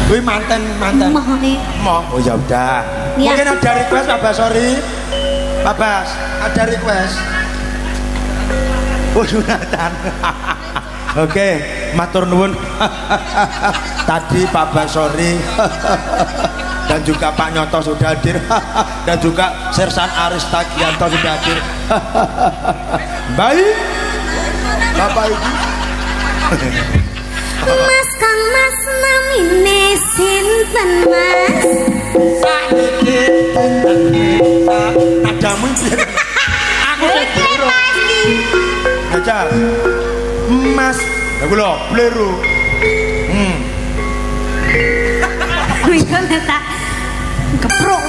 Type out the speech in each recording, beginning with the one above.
Kuwi manten. Oh ya udah. Ya. Mungkin ada request Pak Bas, sorry. Pak Bas, ada request. Oh sunatan. Oke, matur nuwun. Tadi Pak Bas, sorry. Dan juga Pak Nyoto sudah hadir. Dan juga Sersan Aristagianto sudah hadir. Baik. Bapak Ibu. Mas Kang Mas namine sinten Mas? Saiki nadamu piye? Aku bleru. Aja. Mas, lha kula bleru. Kuwi kan tak keprok.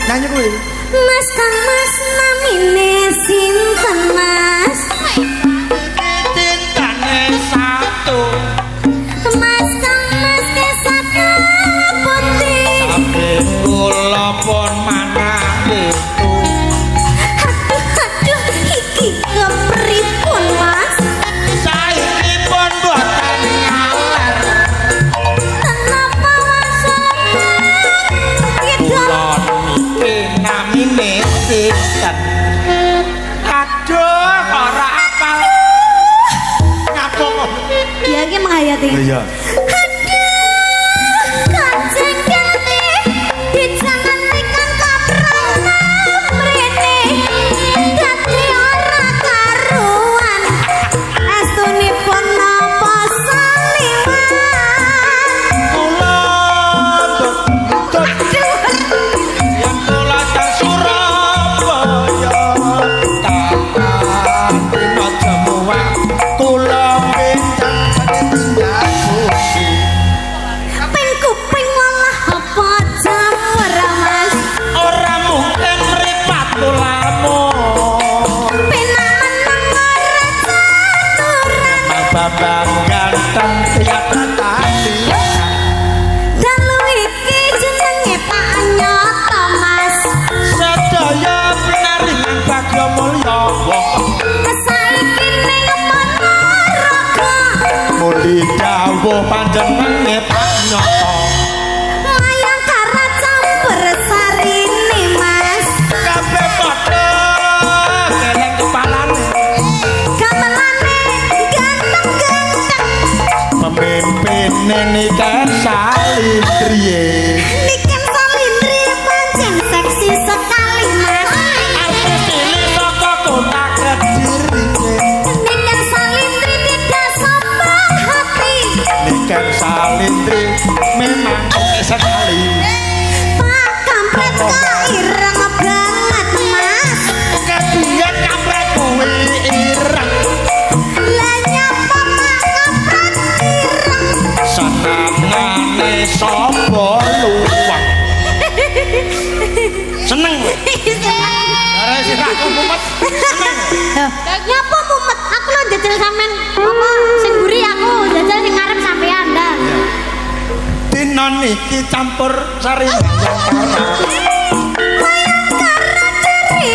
Nyanyi kuwi. Mas Kang Mas namine sinten Mas? Tintane satu. Mas Kang Mas kesaka putih. Sampe kula pun manah itu. Aduh iki kepripun Mas? Saiki pun boten ngaler. Kenapa Mas? Kula niki namine sinten. Aduh, kok ora apal. Ngapa kok? Dia ki menghayati. Iya. Kanjeng Gati dijangankan kaprana mrene dadi ora karuan astunipun napa saliman Kula betul yang kula ta Surabaya kapan dina jamuan kula pincang tinggal suci ping kuping malah apa jam ora Mas ora mungkin mripat kula mun penaman ora caturan Bambang ganteng tiap tadi dalu iki jenenge Pak Nyoto Mas sedaya pinaringan bagya mulya saiki ning Ponorogo muli dawuh panjenengane Pak Nyoto layang kara campur sarine Mas kabeh padha geleng kepalane gamelane ganteng-ganteng pemimpine niken Salindriye niken Salindri pancen seksi sekali Mas artis cilik saka kota Kediri niken Salindri tidak sombong hati niken Salindri memang oke sekali Pak Kampret ireng banget Mas kebiyen kampret kuwi ireng lah nyapa Pak Kampret ireng senengane sapa luwak seneng kowe ora sirahku mumet seneng nyapa mumet aku lo jajal sampean apa sing mburi aku jajal sing ngarep sampean dah dina niki campur sari Bayangkara Bayangkara dari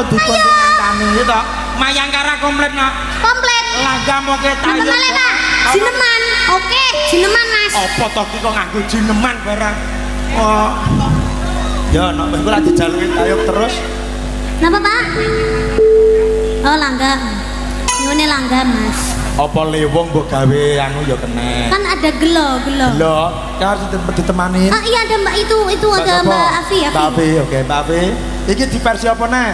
dipun tinangkani iki to. Mayangkara komplit nak. Komplit. Langgam oke tayo. Jineman Pak. Jineman. Oke, jineman Mas. Apa to iki kok nganggo jineman barang. Oh. Ya nek wis ora dijaluki tayub terus. Napa Pak? Oh langgam. Nyune langgam Mas. Apa lewong mbok gawe anu ya kena. Kan ada gelo. Lho, ya harus ditemani. Ah iya ada Mbak itu ada Mbak Afi ya. Mbak Afi, oke Mbak Afi. Iki di versi apa nih?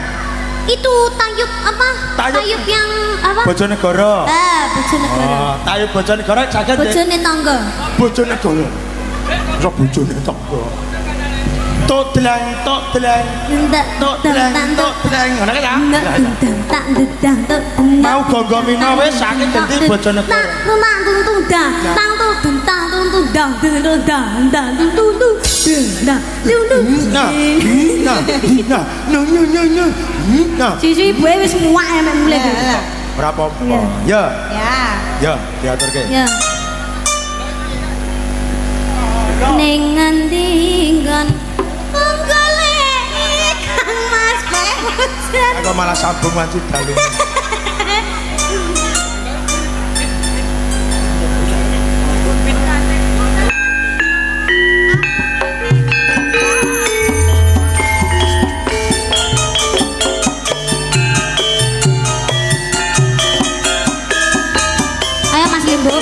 Itu tayub apa? Tayub yang apa? Bojonegoro. Bojonegoro. Oh, tayub Bojonegoro saged. Bojone tangga. Bojonegoro. Ora bojone tangga. Tok deleng. Ngono ya. Mau gonggomino wis sakit dadi Bojonegoro. Sisi ibuke wis muak mek mulih. Ora apa-apa. Ya. Ya, diaturke. Ya. Ning ngendi nggon golek Kang Mas Bojan. Aku malah sambung maju dalu. Ayo Mas Limbo.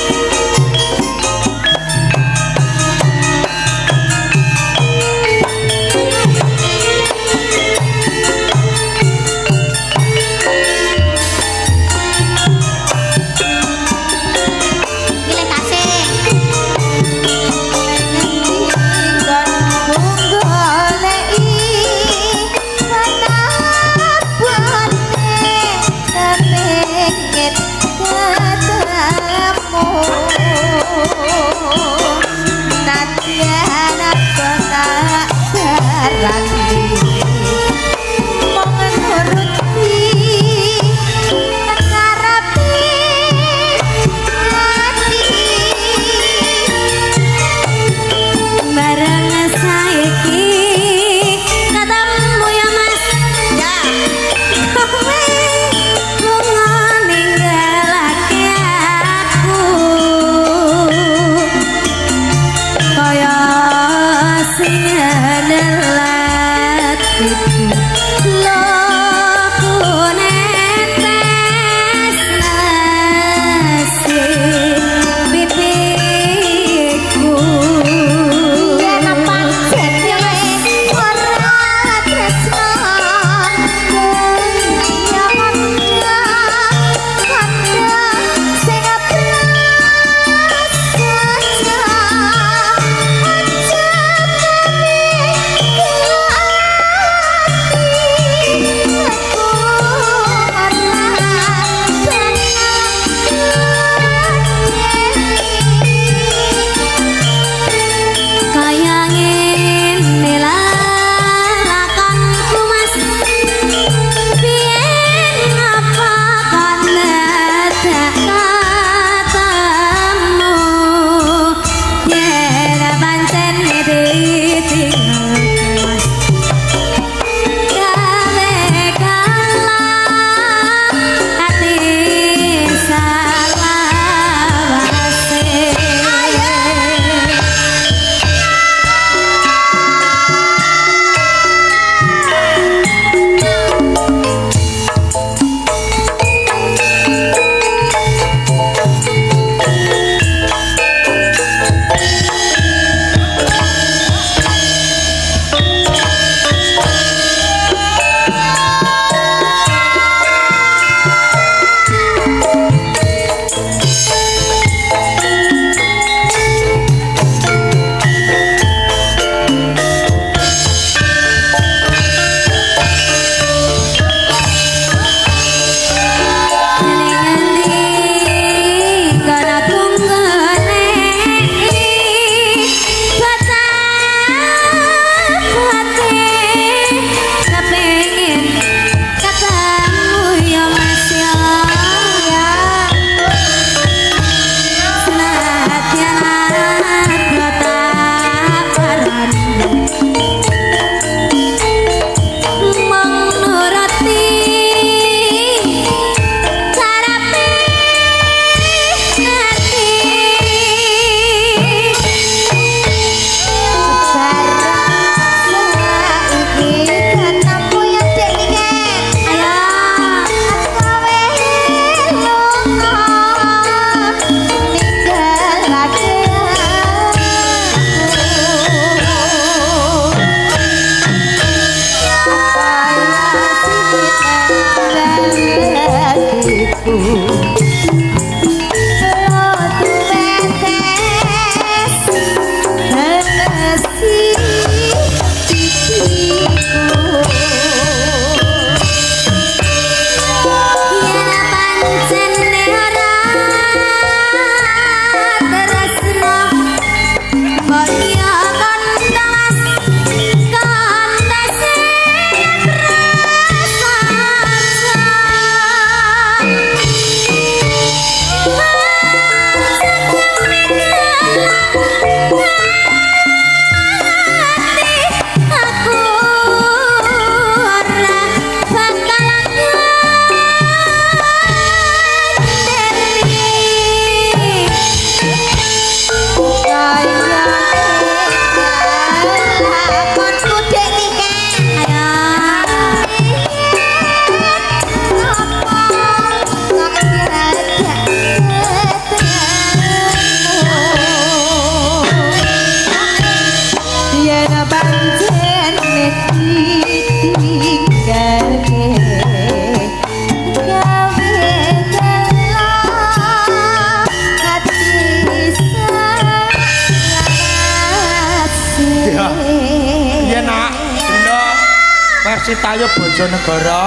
versi Tayo Bojonegoro.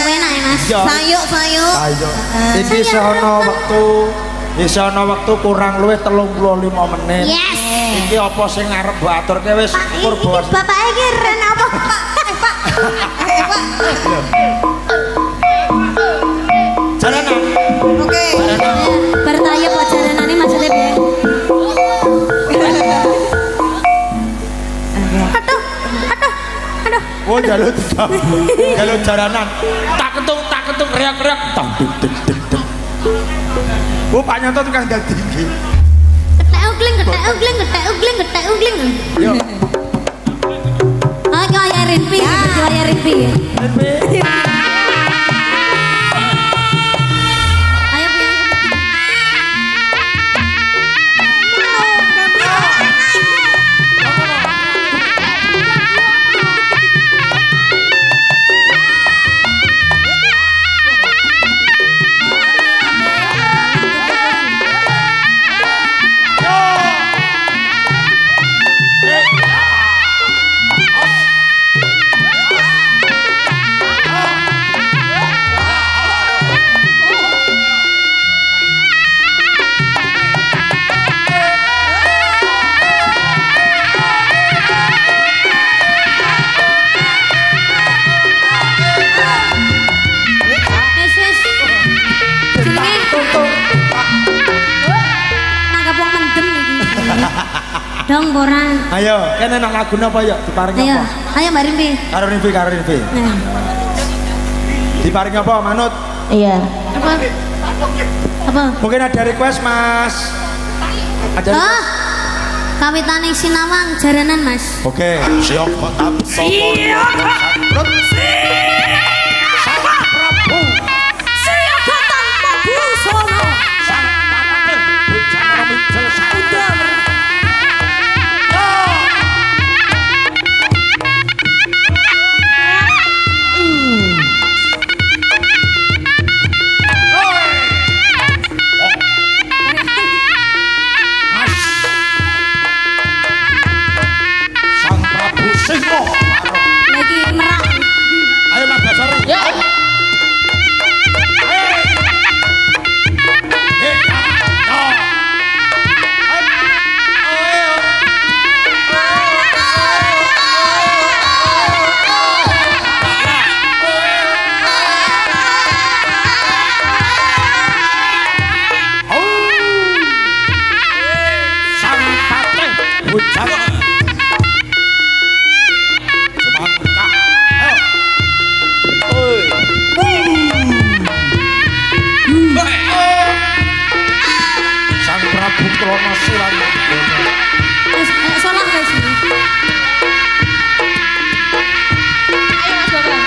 Enak ya Mas. Ya. Sayuk. Ayo. Iki iso ana wektu kurang luwih 35 menit. Yes. Iki apa sing arep mbok aturke wis purba. Bapak iki ren apa? Pak. Jalanan. Oke. Bertanya kok jalanane maksudnya piye? Aduh. Oh jaluk tidak. Jaluk jalanan. Tak ketung riak-riak. Tang duk duk duk duk. Oh Pak Nyanto tukang dal tinggi. Getek ugling. Yo. Ah kaya Rinpi, kaya Rinpi. Ayo piye? Wis. Jenenge nanggap wong mendem iki. Dong borang. Ayo, kene nang lagu napa ya? Diparingi Ayo, apa? ayo Mbak Rimpi. Karo Rinvi. Nah, Diparingi apa, Manut? Iya. apa? Mungkin ada request, Mas. Ada Oh, request? kawitane sinawang jaranan Mas. Oke, siap mantap. Siap. Prabu. Siapa tanpa busana? Sang patah bujana muncul sadar. Sang Prabu Singgo. Lagi merak. Ayo Mas Basari. Ya. Sang patih bujana. Semangka. Ayo. Sang Prabu Tronosilan. Salah guys ini. Ayo Mas Bapak.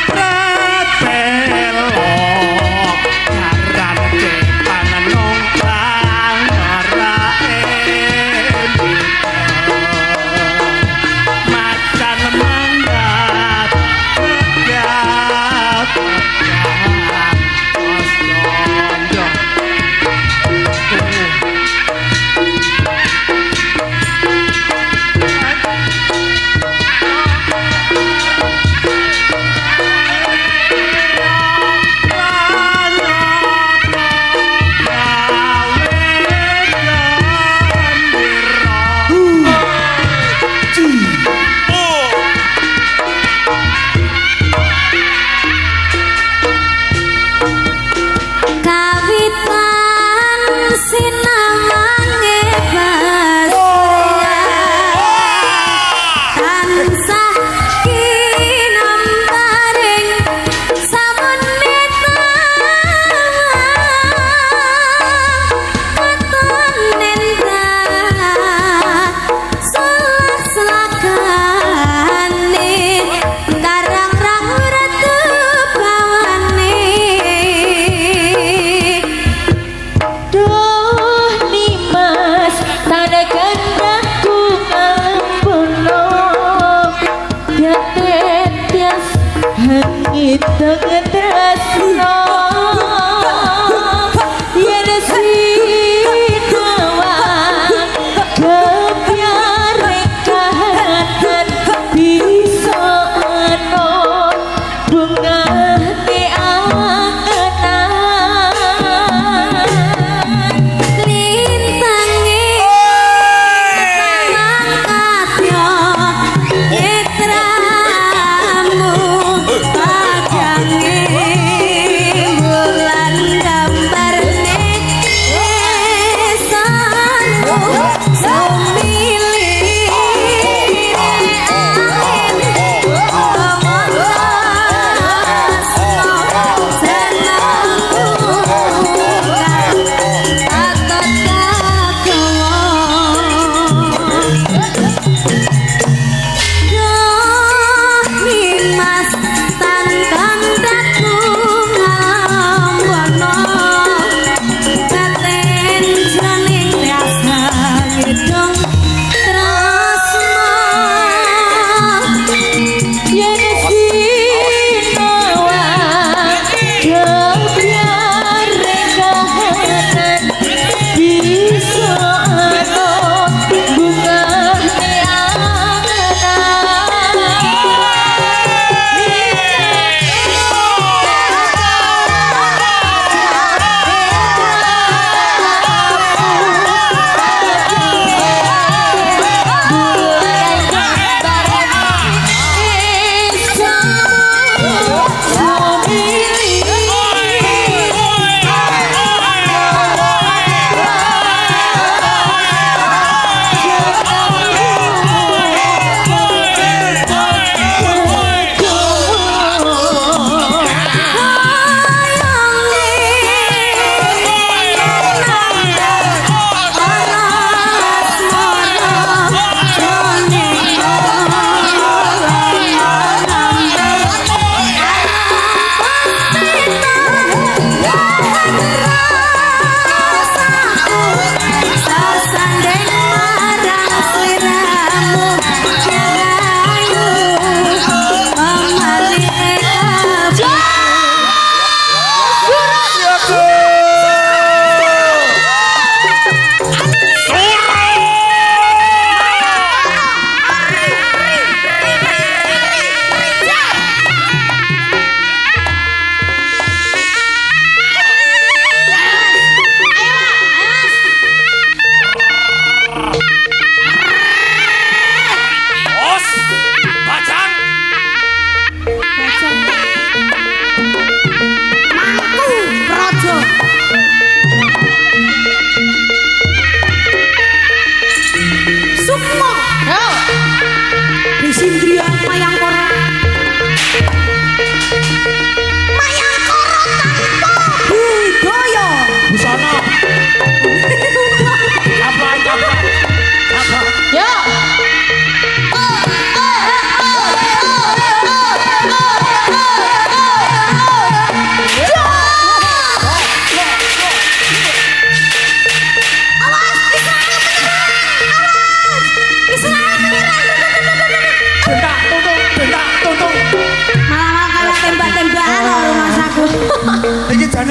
Prabu Hitung tresno yen sinawang kepiare kahanan bisa ana bungane angenan lintange mangkatyo netramu pajange bulan gambarne esanu sumili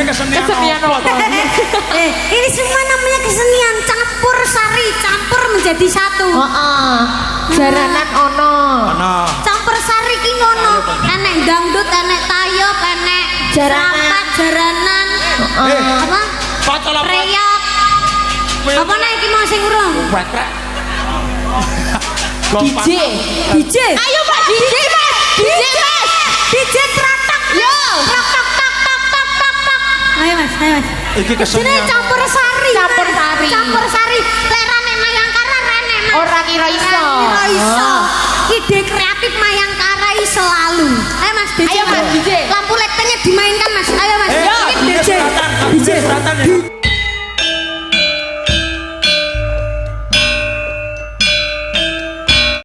Kesenian apa? Ini semua namanya kesenian campur sari, campur menjadi satu. Jaranan ono. Campur sari ki ngono. Enek dangdut, enek tayub, enek Jaranan. jaranan. Apa? Reyok. Apa nek iki mau sing urung? DJ. DJ. Ayo Pak DJ. DJ. DJ tratak. Yo. Tratak tak tak tak tak tak. Ayo Mas, ayo Mas. Iki kesenian. Ini campur sari. Campur sari. Campur sari. Lerane Mayangkara rene. Ora kira iso. Ora iso. Ide kreatif Mayangkara selalu. Ayo Mas DJ. Ayo Mas DJ. Lampu LED-nya dimainkan Mas. Ayo Mas. DJ. DJ. DJ.